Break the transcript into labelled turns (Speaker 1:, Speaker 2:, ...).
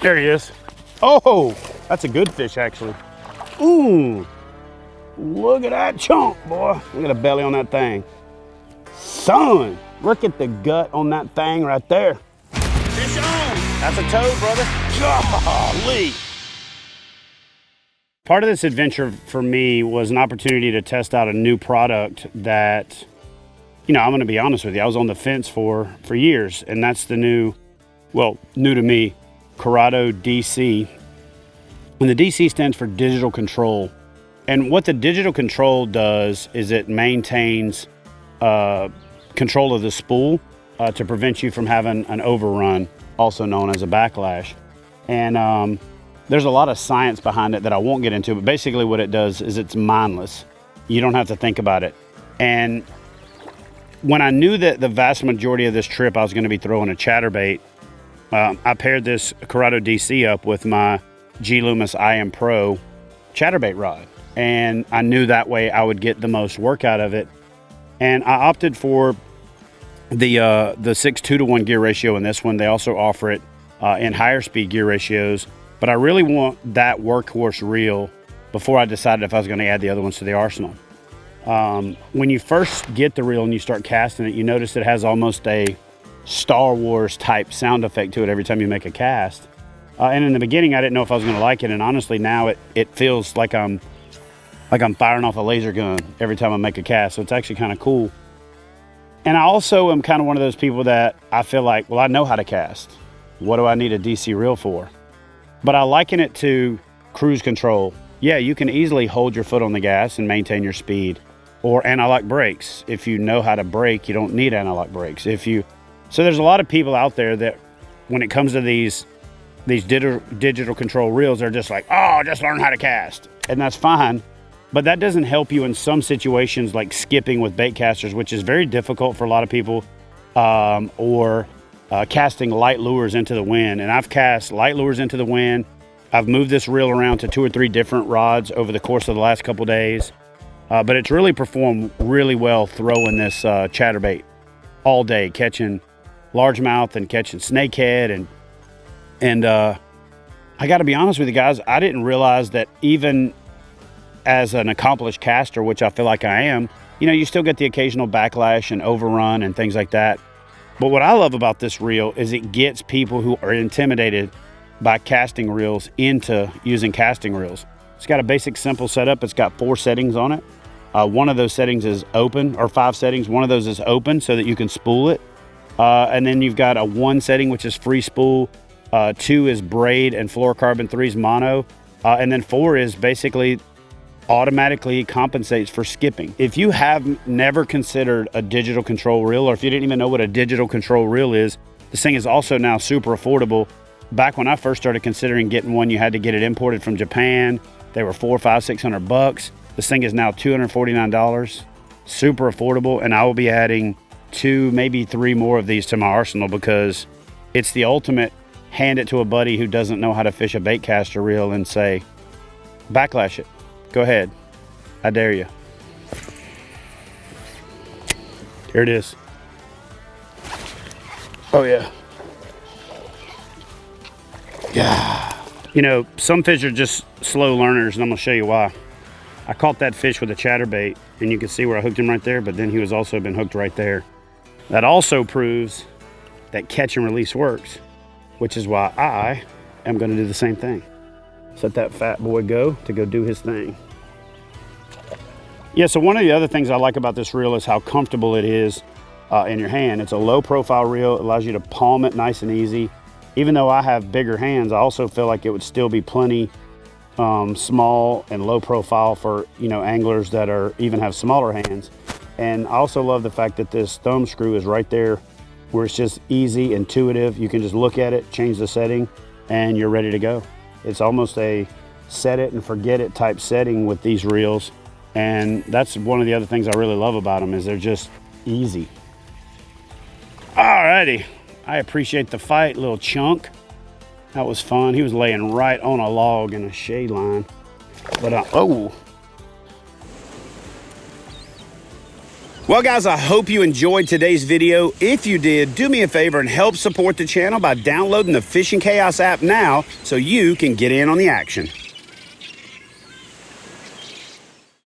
Speaker 1: There he is. Oh, that's a good fish, actually. Ooh, look at that chunk, boy. Look at the belly on that thing. Son, look at the gut on that thing right there. Fish on. That's a toad, brother. Golly. Part of this adventure for me was an opportunity to test out a new product that, you know, I'm going to be honest with you, I was on the fence for years, and that's the new to me, Curado DC. And the DC stands for digital control. And what the digital control does is it maintains control of the spool to prevent you from having an overrun, also known as a backlash. And there's a lot of science behind it that I won't get into, but basically what it does is it's mindless. You don't have to think about it. And when I knew that the vast majority of this trip I was going to be throwing a chatterbait, I paired this Curado DC up with my G Loomis IM Pro chatterbait rod. And I knew that way I would get the most work out of it. And I opted for the 6:2-to-1 gear ratio in this one. They also offer it in higher speed gear ratios. But I really want that workhorse reel before I decided if I was going to add the other ones to the arsenal. When you first get the reel and you start casting it, you notice it has almost a Star Wars type sound effect to it every time you make a cast. And in the beginning, I didn't know if I was going to like it. And honestly, now it feels like I'm firing off a laser gun every time I make a cast. So it's actually kind of cool. And I also am kind of one of those people that I feel like, well, I know how to cast. What do I need a DC reel for? But I liken it to cruise control. Yeah, you can easily hold your foot on the gas and maintain your speed. Or anti-lock brakes. If you know how to brake, you don't need anti-lock brakes. So there's a lot of people out there that when it comes to these digital control reels, they're just like, oh, just learn how to cast. And that's fine. But that doesn't help you in some situations like skipping with bait casters, which is very difficult for a lot of people, or casting light lures into the wind. And I've cast light lures into the wind. I've moved this reel around to 2 or 3 different rods over the course of the last couple days. But it's really performed really well throwing this chatterbait all day, catching largemouth and catching snakehead. And I got to be honest with you guys, I didn't realize that even as an accomplished caster, which I feel like I am, you know, you still get the occasional backlash and overrun and things like that. But what I love about this reel is it gets people who are intimidated by casting reels into using casting reels. It's got a basic simple setup. It's got 4 settings on it. One of those settings is open, or 5 settings. One of those is open so that you can spool it. And then you've got a 1 setting, which is free spool. 2 is braid and fluorocarbon, 3 is mono. And then 4 is basically automatically compensates for skipping. If you have never considered a digital control reel, or if you didn't even know what a digital control reel is, this thing is also now super affordable. Back when I first started considering getting one, you had to get it imported from Japan. They were $400, $500, $600. This thing is now $249, super affordable. And I will be adding 2, maybe 3 more of these to my arsenal because it's the ultimate hand it to a buddy who doesn't know how to fish a bait caster reel and say, backlash it. Go ahead. I dare you. Here it is. Oh, yeah. Yeah. You know, some fish are just slow learners, and I'm going to show you why. I caught that fish with a chatterbait, and you can see where I hooked him right there, but then he was also been hooked right there. That also proves that catch and release works, which is why I am going to do the same thing. Let that fat boy go to go do his thing. Yeah, so one of the other things I like about this reel is how comfortable it is in your hand. It's a low profile reel. It allows you to palm it nice and easy. Even though I have bigger hands, I also feel like it would still be plenty small and low profile for, you know, anglers that are even have smaller hands. And I also love the fact that this thumb screw is right there where it's just easy, intuitive. You can just look at it, change the setting, and you're ready to go. It's almost a set it and forget it type setting with these reels. And that's one of the other things I really love about them is they're just easy. Alrighty, I appreciate the fight, little chunk. That was fun. He was laying right on a log in a shade line. But oh. Well, guys, I hope you enjoyed today's video. If you did, do me a favor and help support the channel by downloading the Fishing Chaos app now so you can get in on the action.